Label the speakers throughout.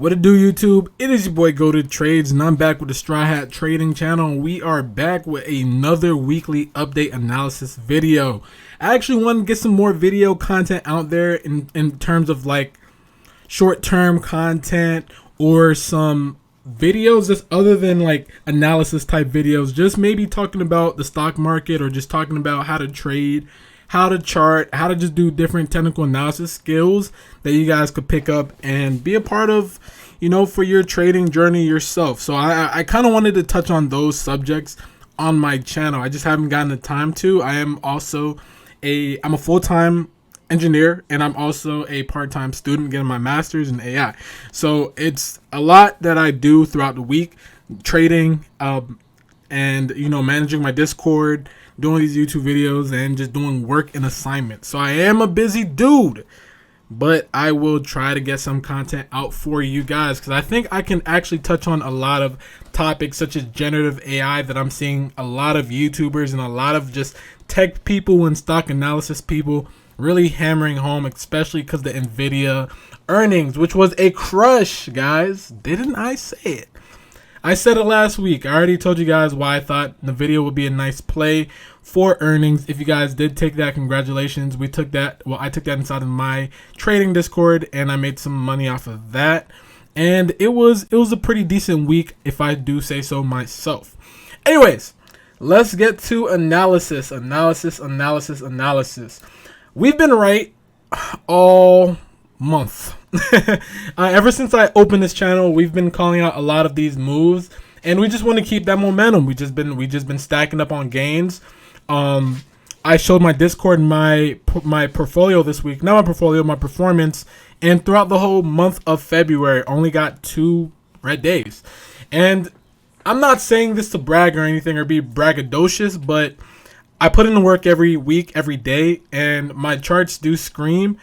Speaker 1: What it do, YouTube? It is your boy Goated Trades, and I'm back with the Straw Hat Trading Channel. We are back with another weekly update analysis video. I actually want to get some more video content out there in terms of like short-term content or some videos that's other than like analysis type videos. Just maybe talking about the stock market or just talking about how to trade, how to chart, how to just do different technical analysis skills that you guys could pick up and be a part of, for your trading journey yourself. So I kind of wanted to touch on those subjects on my channel. I just haven't gotten the time to. I'm a full-time engineer, and I'm also a part-time student getting my master's in AI. So it's a lot that I do throughout the week, trading, and managing my Discord, doing these YouTube videos, and just doing work and assignments. So I am a busy dude, but I will try to get some content out for you guys because I think I can actually touch on a lot of topics such as generative AI that I'm seeing a lot of YouTubers and a lot of just tech people and stock analysis people really hammering home, especially because the Nvidia earnings, which was a crush, guys. Didn't I say it? I said it last week. I already told you guys why I thought the video would be a nice play for earnings. If you guys did take that, congratulations. I took that inside of my trading Discord, and I made some money off of that. And it was a pretty decent week, if I do say so myself. Anyways, let's get to analysis. We've been right all month. Ever since I opened this channel, we've been calling out a lot of these moves, and we just want to keep that momentum. We just been stacking up on gains. I showed my Discord my portfolio this week. Not my portfolio, my performance, and throughout the whole month of February, only got 2 red days. And I'm not saying this to brag or anything or be braggadocious, but I put in the work every week, every day, and my charts do scream.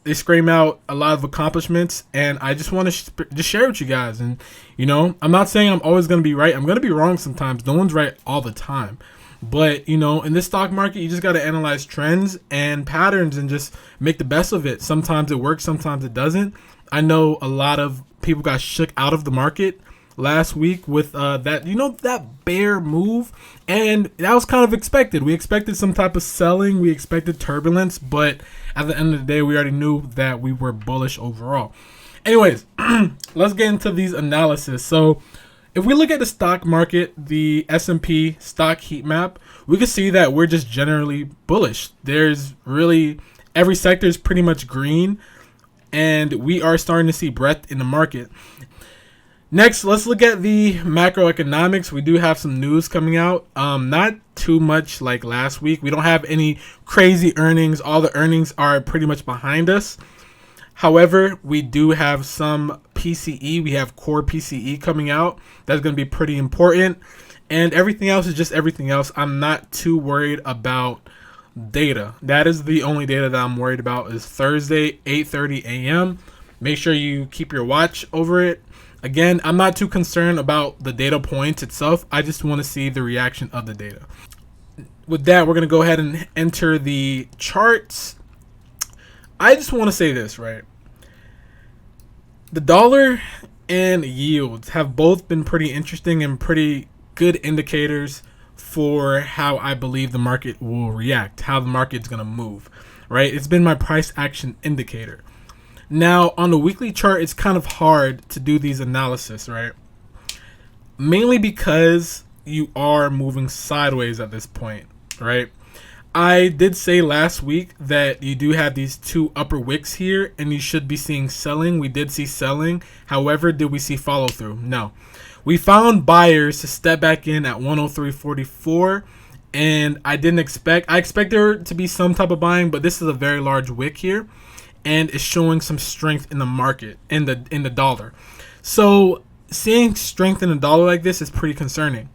Speaker 1: They scream out a lot of accomplishments, and I just want to just share with you guys. And, I'm not saying I'm always going to be right. I'm going to be wrong sometimes. No one's right all the time. But, in this stock market, you just got to analyze trends and patterns and just make the best of it. Sometimes it works, sometimes it doesn't. I know a lot of people got shook out of the market last week with that bear move, and that was kind of expected. We expected some type of selling, we expected turbulence, but at the end of the day, we already knew that we were bullish overall. Anyways, let's get into these analysis. So if we look at the stock market, the S&P stock heat map, we can see that we're just generally bullish. There's really every sector is pretty much green, and we are starting to see breadth in the market. Next, let's look at the macroeconomics. We do have some news coming out. Not too much like last week. We don't have any crazy earnings. All the earnings are pretty much behind us. However, we do have some PCE. We have core PCE coming out. That's going to be pretty important. And everything else is just everything else. I'm not too worried about data. That is the only data that I'm worried about is Thursday, 8:30 a.m. Make sure you keep your watch over it. Again, I'm not too concerned about the data points itself. I just want to see the reaction of the data. With that, we're going to go ahead and enter the charts. I just want to say this, right? The dollar and yields have both been pretty interesting and pretty good indicators for how I believe the market will react, how the market's going to move, right? It's been my price action indicator. Now, on the weekly chart, it's kind of hard to do these analysis, right? Mainly because you are moving sideways at this point, right? I did say last week that you do have these 2 upper wicks here, and you should be seeing selling. We did see selling. However, did we see follow through? No. We found buyers to step back in at 103.44, and I expect there to be some type of buying, but this is a very large wick here. And is showing some strength in the market, in the dollar. So seeing strength in the dollar like this is pretty concerning.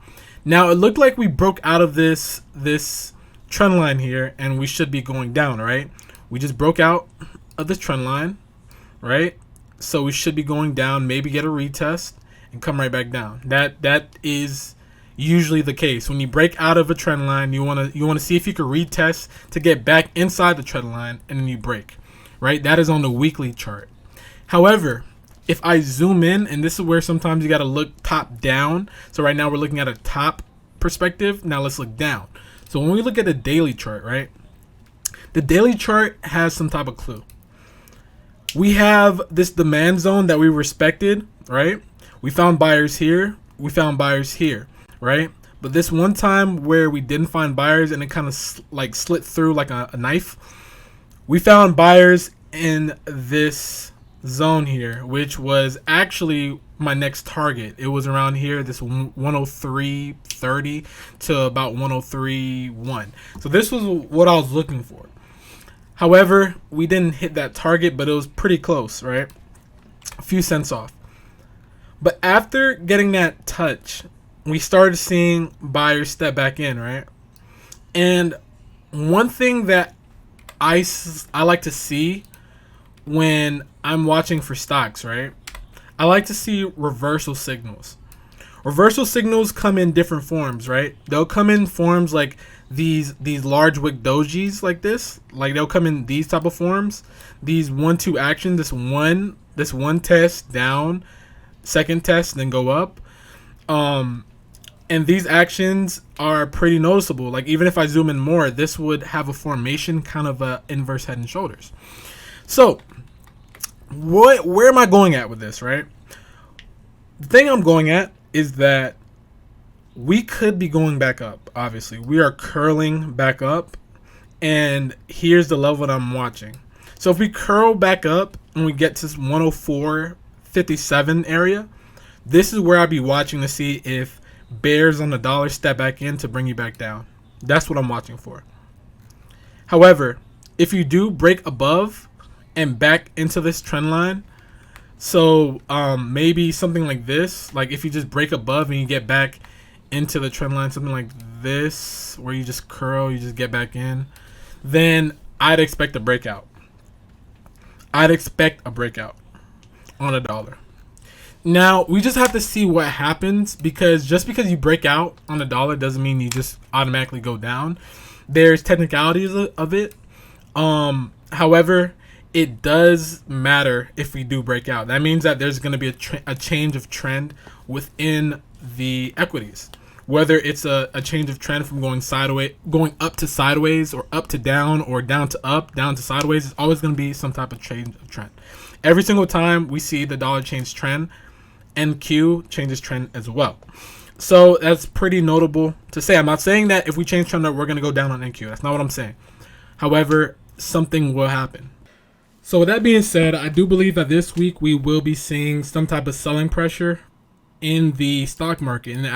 Speaker 1: Now it looked like we broke out of this trend line here, and we should be going down, right? We just broke out of this trend line, right? So we should be going down, maybe get a retest and come right back down. That is usually the case. When you break out of a trend line, you want to see if you can retest to get back inside the trend line, and then you break. Right, that is on the weekly chart. However, If I zoom in, and this is where sometimes you got to look top down. So right now we're looking at a top perspective. Now let's look down. So when we look at the daily chart, right? The daily chart has some type of clue. We have this demand zone that we respected, right? We found buyers here. We found buyers here, right? But this one time where we didn't find buyers and it kind of like slit through like a knife, we found buyers in this zone here, which was actually my next target. It was around here, this 103.30 to about 103.1. So this was what I was looking for. However, we didn't hit that target, but it was pretty close, right? A few cents off. But after getting that touch, we started seeing buyers step back in, right? And one thing that I like to see when I'm watching for stocks, right? I like to see reversal signals. Reversal signals come in different forms, right? They'll come in forms like these large wick dojis like this. Like they'll come in these type of forms. These 1-2 action, this one test down, second test, then go up. And these actions are pretty noticeable. Like even if I zoom in more, this would have a formation kind of a inverse head and shoulders. So where am I going at with this, right? The thing I'm going at is that we could be going back up. Obviously, we are curling back up, and here's the level that I'm watching. So if we curl back up and we get to this 104.57 area, this is where I'll be watching to see if bears on the dollar step back in to bring you back down. That's what I'm watching for. However, if you do break above and back into this trend line, so maybe something like this, like if you just break above and you get back into the trend line, something like this, where you just curl, you just get back in, then I'd expect a breakout. I'd expect a breakout on a dollar. Now, we just have to see what happens, because just because you break out on a dollar doesn't mean you just automatically go down. There's technicalities of it. However, it does matter if we do break out. That means that there's going to be a change of trend within the equities. Whether it's a change of trend from going sideways, going up to sideways, or up to down, or down to up, down to sideways, it's always going to be some type of change of trend. Every single time we see the dollar change trend, NQ changes trend as well. So that's pretty notable to say. I'm not saying that if we change trend that we're going to go down on NQ. That's not what I'm saying. However, something will happen. So with that being said, I do believe that this week we will be seeing some type of selling pressure in the stock market, in the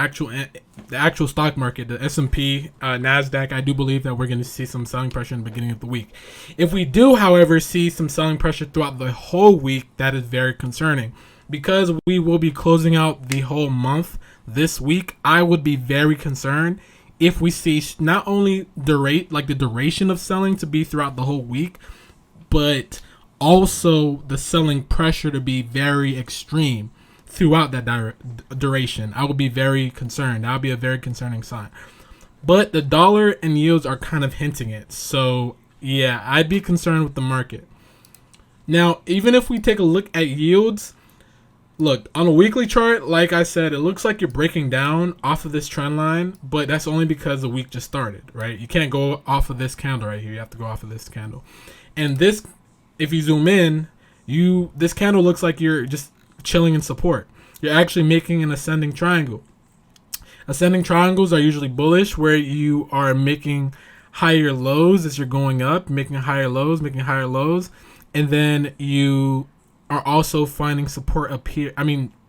Speaker 1: actual stock market, the S&P, NASDAQ. I do believe that we're going to see some selling pressure in the beginning of the week. If we do, however, see some selling pressure throughout the whole week, that is very concerning, because we will be closing out the whole month this week. I would be very concerned if we see not only the duration of selling to be throughout the whole week, but also the selling pressure to be very extreme throughout that duration. I would be very concerned. That would be a very concerning sign. But the dollar and yields are kind of hinting it. So yeah, I'd be concerned with the market. Now, even if we take a look at yields, look, on a weekly chart, like I said, it looks like you're breaking down off of this trend line, but that's only because the week just started, right? You can't go off of this candle right here. You have to go off of this candle. And this, if you zoom in, this candle looks like you're just chilling in support. You're actually making an ascending triangle. Ascending triangles are usually bullish, where you are making higher lows as you're going up, making higher lows, and then you are also finding support up here.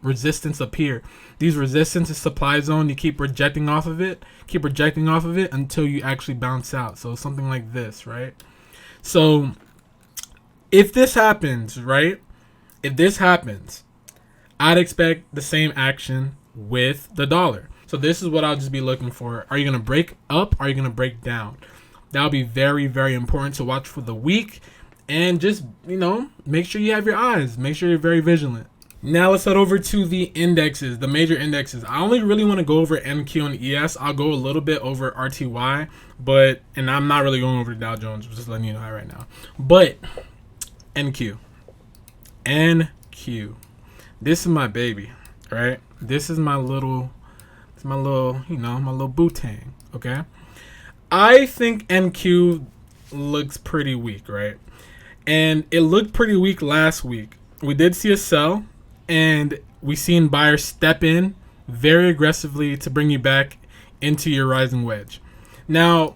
Speaker 1: Resistance up here. These resistance is supply zone. You keep rejecting off of it, until you actually bounce out. So something like this, right? So if this happens, right? I'd expect the same action with the dollar. So this is what I'll just be looking for. Are you going to break up? Are you going to break down? That'll be very, very important to watch for the week. And just, make sure you have your eyes. Make sure you're very vigilant. Now let's head over to the indexes, the major indexes. I only really want to go over NQ and ES. I'll go a little bit over RTY, and I'm not really going over Dow Jones. I'm just letting you know that right now. But NQ. This is my baby, right? This is my little, my little bootang. Okay, I think NQ looks pretty weak, right? And it looked pretty weak last week. We did see a sell, and we seen buyers step in very aggressively to bring you back into your rising wedge. Now,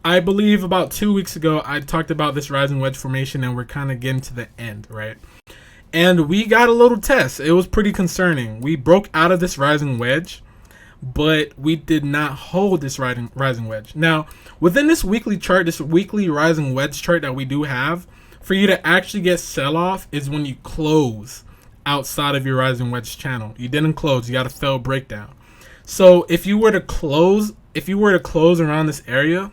Speaker 1: I believe about 2 weeks ago, I talked about this rising wedge formation, and we're kind of getting to the end, right? And we got a little test. It was pretty concerning. We broke out of this rising wedge, but we did not hold this rising wedge. Now, within this weekly chart, this weekly rising wedge chart that we do have, for you to actually get sell-off is when you close outside of your rising wedge channel. You didn't close. You got a failed breakdown. So if you were to close around this area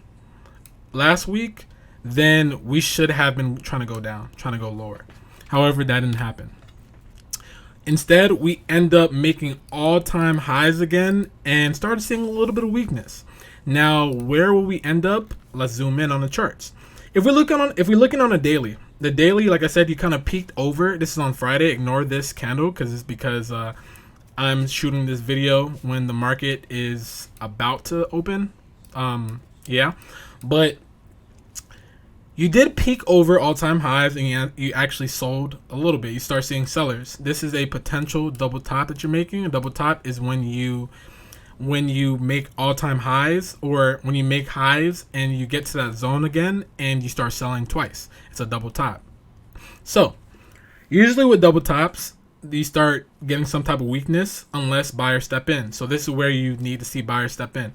Speaker 1: last week, then we should have been trying to go down, trying to go lower. However, that didn't happen. Instead, we end up making all-time highs again and started seeing a little bit of weakness. Now, where will we end up? Let's zoom in on the charts. If we're looking on a daily, the daily, like I said, you kind of peaked over. This is on Friday. Ignore this candle because I'm shooting this video when the market is about to open. Yeah, but you did peak over all-time highs, and you actually sold a little bit. You start seeing sellers. This is a potential double top that you're making. A double top is when you make all-time highs, or when you make highs and you get to that zone again and you start selling twice. It's a double top. So usually with double tops, you start getting some type of weakness unless buyers step in. So this is where you need to see buyers step in.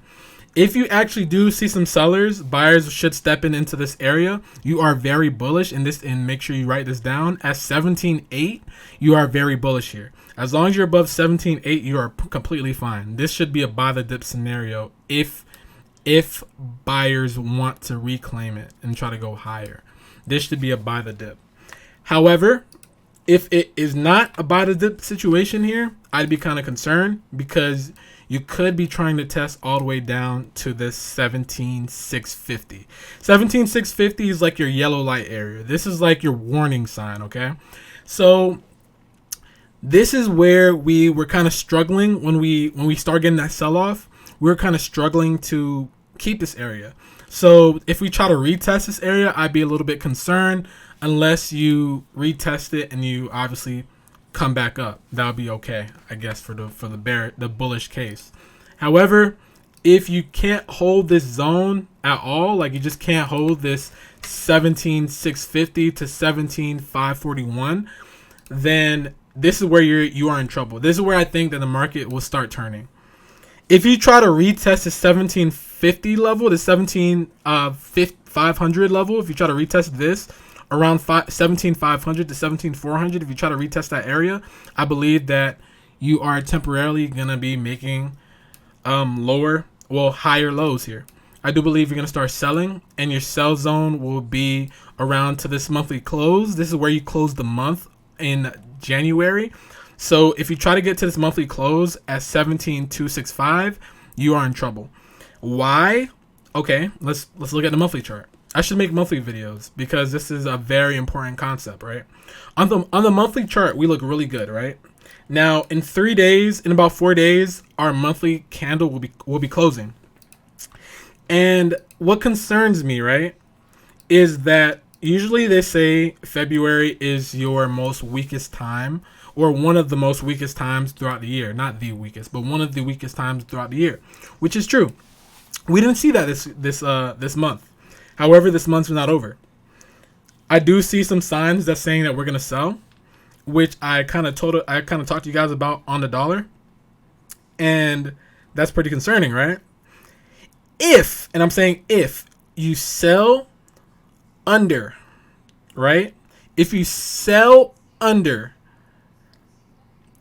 Speaker 1: If you actually do see some sellers, buyers should step into this area. You are very bullish in this, and make sure you write this down. At 17.8, you are very bullish here. As long as you're above 17.8, you are completely fine. This should be a buy the dip scenario if buyers want to reclaim it and try to go higher. This should be a buy the dip. However, if it is not a buy the dip situation here, I'd be kind of concerned, because you could be trying to test all the way down to this 17,650. 17,650 is like your yellow light area. This is like your warning sign, okay? So this is where we were kind of struggling when we start getting that sell-off. We were kind of struggling to keep this area. So if we try to retest this area, I'd be a little bit concerned, unless you retest it and you obviously come back up. That would be okay, I guess, for the bullish case. However, if you can't hold this zone at all, like you just can't hold this 17,650 to 17,541, then this is where you are in trouble. This is where I think that the market will start turning. If you try to retest the 1750 level, the 17,500 level, if you try to retest this around 17,500 to 17,400, if you try to retest that area, I believe that you are temporarily going to be making higher lows here. I do believe you're going to start selling, and your sell zone will be around to this monthly close. This is where you close the month in January. So if you try to get to this monthly close at 17,265, you are in trouble. Why? Okay, let's look at the monthly chart. I should make monthly videos because this is a very important concept, right? On the monthly chart, we look really good, right? Now, in about 4 days, our monthly candle will be closing. And what concerns me, right, is that usually they say February is your most weakest time, or one of the most weakest times throughout the year. Not the weakest, but one of the weakest times throughout the year, which is true. We didn't see that this month. However, this month's not over. I do see some signs that's saying that we're gonna sell, which I kind of talked to you guys about on the dollar, and that's pretty concerning, right? If you sell under, right? If you sell under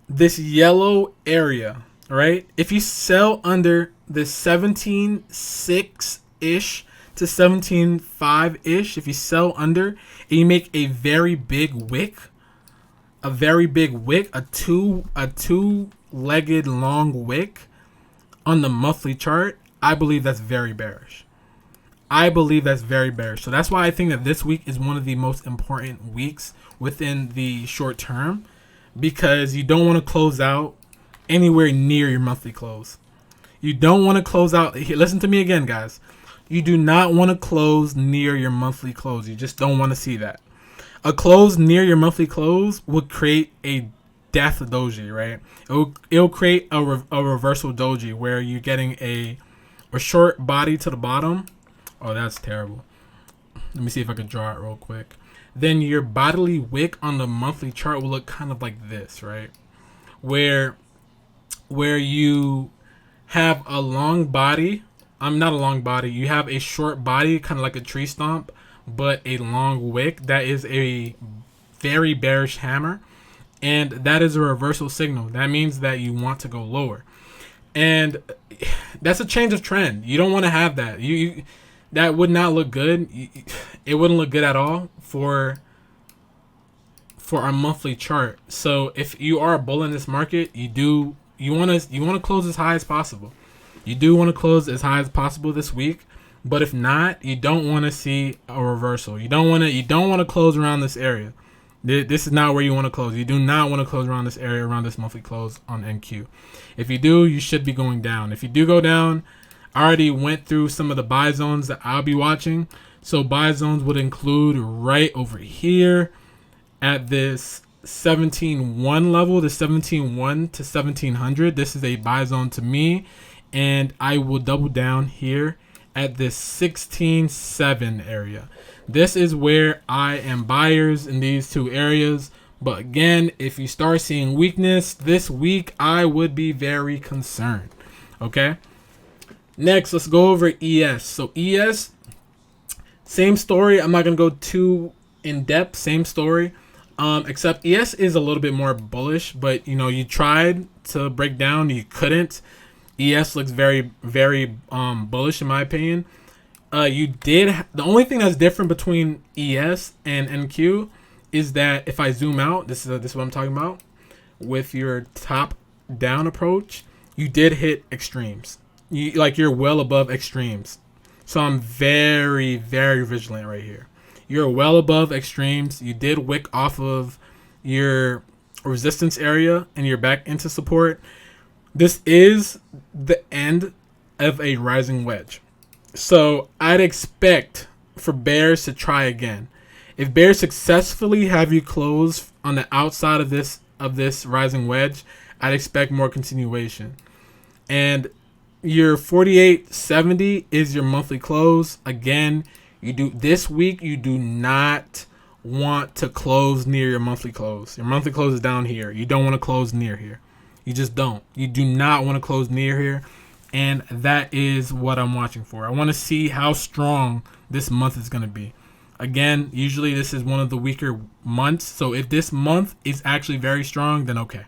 Speaker 1: this yellow area, right? If you sell under this 17.6-ish to 17.5-ish, if you sell under and you make a very big wick, a two-legged long wick on the monthly chart, I believe that's very bearish. So that's why I think that this week is one of the most important weeks within the short term, because you don't want to close out anywhere near your monthly close. You don't want to close out. Listen to me again, guys. You do not want to close near your monthly close. You just don't want to see that. A close near your monthly close would create a death doji, right? It'll create a reversal doji where you're getting a short body to the bottom. Oh, that's terrible. Let me see if I can draw it real quick. Then your bodily wick on the monthly chart will look kind of like this, right? Where you have a long body. Not a long body. You have a short body, kind of like a tree stump, but a long wick. That is a very bearish hammer, and that is a reversal signal. That means that you want to go lower, and that's a change of trend. You don't want to have that. That would not look good. It wouldn't look good at all for our monthly chart. So if you are a bull in this market, you want to close as high as possible. You do want to close as high as possible this week, but if not, you don't want to see a reversal. You don't want to close around this area. This is not where you want to close. You do not want to close around this area, around this monthly close on NQ. If you do, you should be going down. If you do go down, I already went through some of the buy zones that I'll be watching. So buy zones would include right over here at this 17.1 level, the 17.1 to 1700. This is a buy zone to me, and I will double down here at this 16.7 area. This is where I am buyers in these two areas. But again, if you start seeing weakness this week, I would be very concerned. Okay. Next, let's go over ES. So ES, same story. I'm not going to go too in depth. Same story. Except ES is a little bit more bullish, but you tried to break down, you couldn't. ES looks very, very bullish in my opinion. The only thing that's different between ES and NQ is that if I zoom out, this is what I'm talking about. With your top down approach, you did hit extremes. You're well above extremes. So I'm very, very vigilant right here. You're well above extremes. You did wick off of your resistance area and you're back into support. This is the end of a rising wedge. So I'd expect for bears to try again. If bears successfully have you close on the outside of this rising wedge, I'd expect more continuation. And your 48.70 is your monthly close. Again, this week you do not want to close near your monthly close. Your monthly close is down here. You don't want to close near here. You just don't. You do not want to close near here. And that is what I'm watching for. I want to see how strong this month is going to be. Again, usually this is one of the weaker months. So if this month is actually very strong, then okay.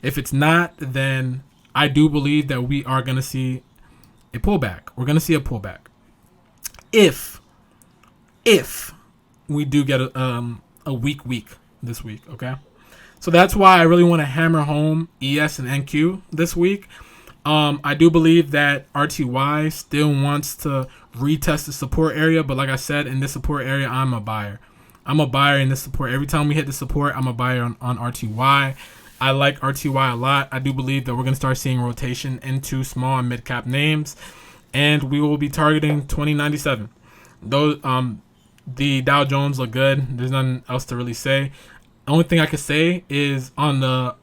Speaker 1: If it's not, then I do believe that we are going to see a pullback. We're going to see a pullback. If we do get a weak week this week, okay? So that's why I really want to hammer home ES and NQ this week. I do believe that RTY still wants to retest the support area, but like I said, in this support area, I'm a buyer. I'm a buyer in this support. Every time we hit the support, I'm a buyer on RTY. I like RTY a lot. I do believe that we're going to start seeing rotation into small and mid-cap names, and we will be targeting 2097. Those, the Dow Jones look good. There's nothing else to really say. The only thing I could say is on the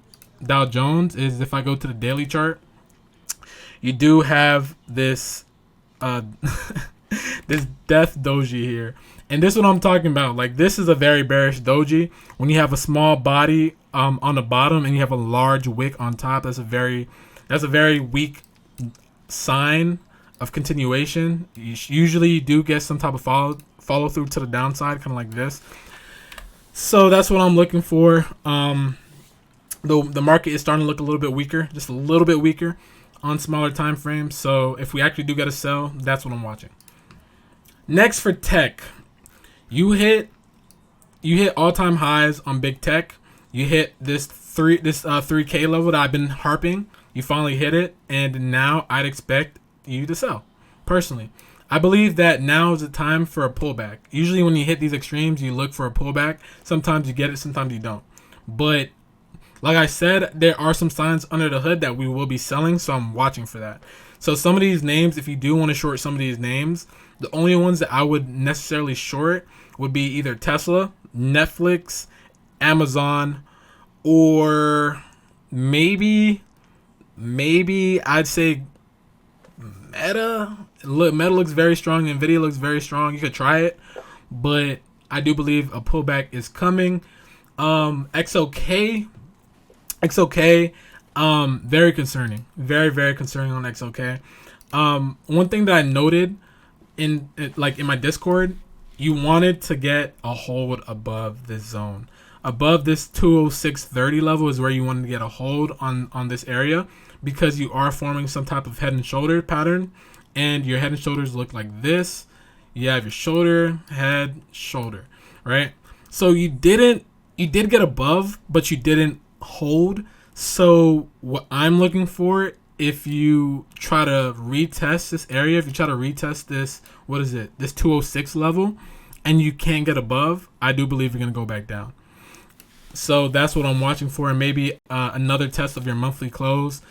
Speaker 1: Dow Jones is if I go to the daily chart, you do have this this death doji here. And this is what I'm talking about. Like, this is a very bearish doji. When you have a small body on the bottom and you have a large wick on top, that's a very weak sign of continuation. Usually you do get some type of follow through to the downside, kind of like this. So that's what I'm looking for. The market is starting to look a little bit weaker, just a little bit weaker on smaller time frames. So if we actually do get a sell, that's what I'm watching. Next for tech, you hit all-time highs on big tech. You hit this 3K level that I've been harping. You finally hit it, and now I'd expect you to sell. Personally, I believe that now is the time for a pullback. Usually when you hit these extremes, you look for a pullback. Sometimes you get it, sometimes you don't. But Like I said, there are some signs under the hood that we will be selling, so I'm watching for that. So some of these names, if you do want to short some of these names, the only ones that I would necessarily short would be either Tesla, Netflix, Amazon, or maybe I'd say Meta. Look, Meta looks very strong. Nvidia looks very strong. You could try it, but I do believe a pullback is coming. XOK, very concerning. Very concerning on XOK. One thing that I noted in my Discord, you wanted to get a hold above this zone. Above this 206.30 level is where you want to get a hold on this area, because you are forming some type of head and shoulder pattern, and your head and shoulders look like this. You have your shoulder, head, shoulder, right? So you did get above, but you didn't hold. So what I'm looking for, if you try to retest this area, if you try to retest this, this 206 level, and you can't get above, I do believe you're going to go back down. So that's what I'm watching for, and maybe another test of your monthly close.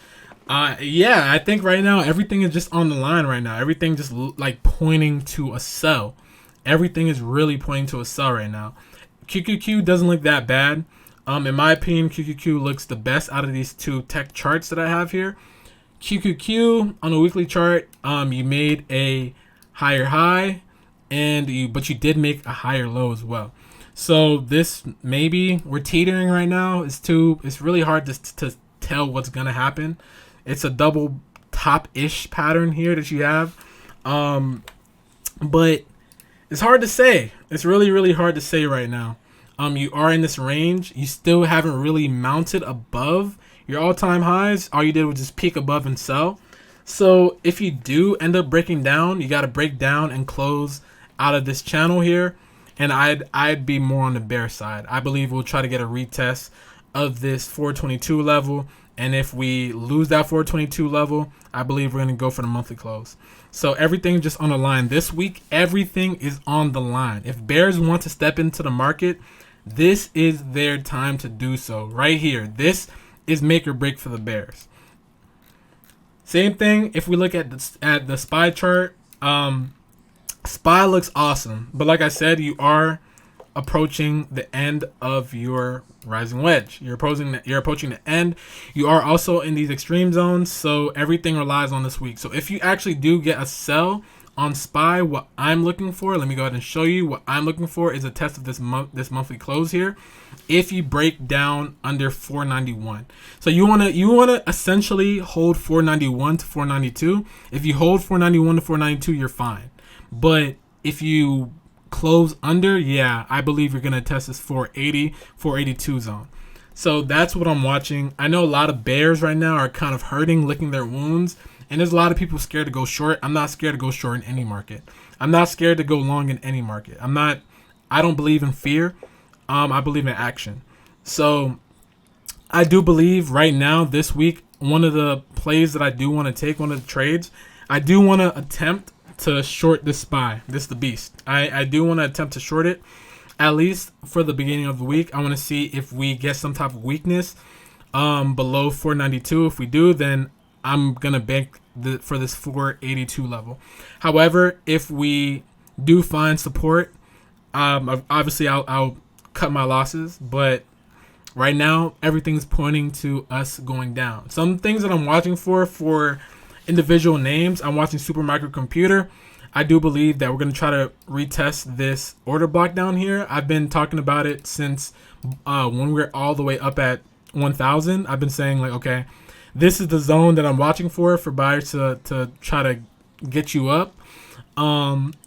Speaker 1: I think right now everything is just on the line right now. Everything just like pointing to a sell. Everything is really pointing to a sell right now. QQQ doesn't look that bad. In my opinion, QQQ looks the best out of these two tech charts that I have here. QQQ on a weekly chart, you made a higher high, but you did make a higher low as well. So this, maybe we're teetering right now. It's really hard to tell what's gonna happen. It's a double top-ish pattern here that you have, but it's hard to say. It's really hard to say right now. You are in this range. You still haven't really mounted above your all-time highs. All you did was just peak above and sell. So if you do end up breaking down, you got to break down and close out of this channel here. And I'd be more on the bear side. I believe we'll try to get a retest of this 422 level. And if we lose that 422 level, I believe we're going to go for the monthly close. So everything just on the line. This week, everything is on the line. If bears want to step into the market, this is their time to do so right here. This is make or break for the bears. Same thing if we look at the SPY chart. SPY looks awesome, but like I said, you are approaching the end of your rising wedge. You're approaching the end. You are also in these extreme zones, so everything relies on this week. So if you actually do get a sell on SPY, what I'm looking for, let me go ahead and show you what I'm looking for, is a test of this monthly close here. If you break down under 491, so you wanna essentially hold 491 to 492. If you hold 491 to 492, you're fine. But if you close under, I believe you're going to test this 480, 482 zone. So that's what I'm watching. I know a lot of bears right now are kind of hurting, licking their wounds. And there's a lot of people scared to go short. I'm not scared to go short in any market. I'm not scared to go long in any market. I don't believe in fear. I believe in action. So I do believe right now, this week, one of the plays that I do want to take, one of the trades, I do want to attempt to short this SPY, the beast. I do want to attempt to short it, at least for the beginning of the week. I want to see if we get some type of weakness below 492. If we do, then I'm gonna bank for this 482 level. However, if we do find support, obviously I'll cut my losses. But right now, everything's pointing to us going down. Some things that I'm watching for individual names, I'm watching Supermicrocomputer. I do believe that we're going to try to retest this order block down here. I've been talking about it since when we're all the way up at 1,000. I've been saying, like, okay, this is the zone that I'm watching for buyers to try to get you up.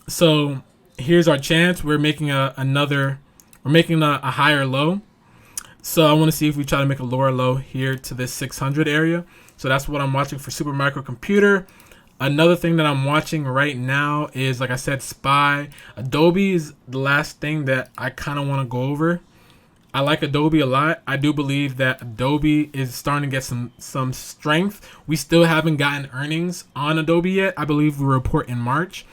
Speaker 1: So here's our chance. We're making a higher low. So I want to see if we try to make a lower low here to this 600 area. So that's what I'm watching for Supermicrocomputer. Another thing that I'm watching right now is, like I said, SPY. Adobe is the last thing that I kind of want to go over. I like Adobe a lot. I do believe that Adobe is starting to get some strength. We still haven't gotten earnings on Adobe yet. I believe we report in March.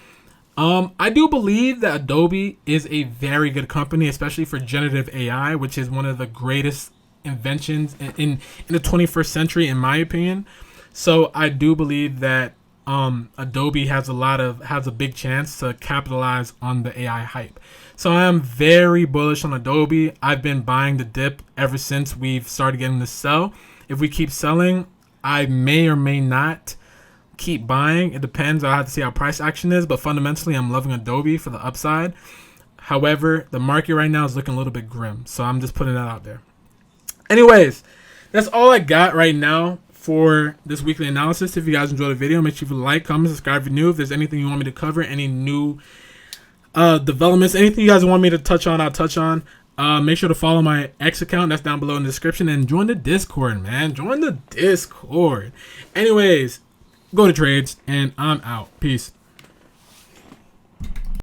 Speaker 1: I do believe that Adobe is a very good company, especially for generative AI, which is one of the greatest inventions in the 21st century, in my opinion. So I do believe that Adobe has a big chance to capitalize on the AI hype. So I am very bullish on Adobe. I've been buying the dip ever since we've started getting the sell. If we keep selling, I may or may not keep buying. It depends. I'll have to see how price action is, but fundamentally I'm loving Adobe for the upside. However, the market right now is looking a little bit grim, so I'm just putting that out there. Anyways, that's all I got right now for this weekly analysis. If you guys enjoyed the video, make sure you like, comment, subscribe if you're new. If there's anything you want me to cover, any new developments, anything you guys want me to touch on, I'll touch on. Make sure to follow my X account. That's down below in the description. And join the Discord, man. Join the Discord. Anyways, go to trades, and I'm out. Peace.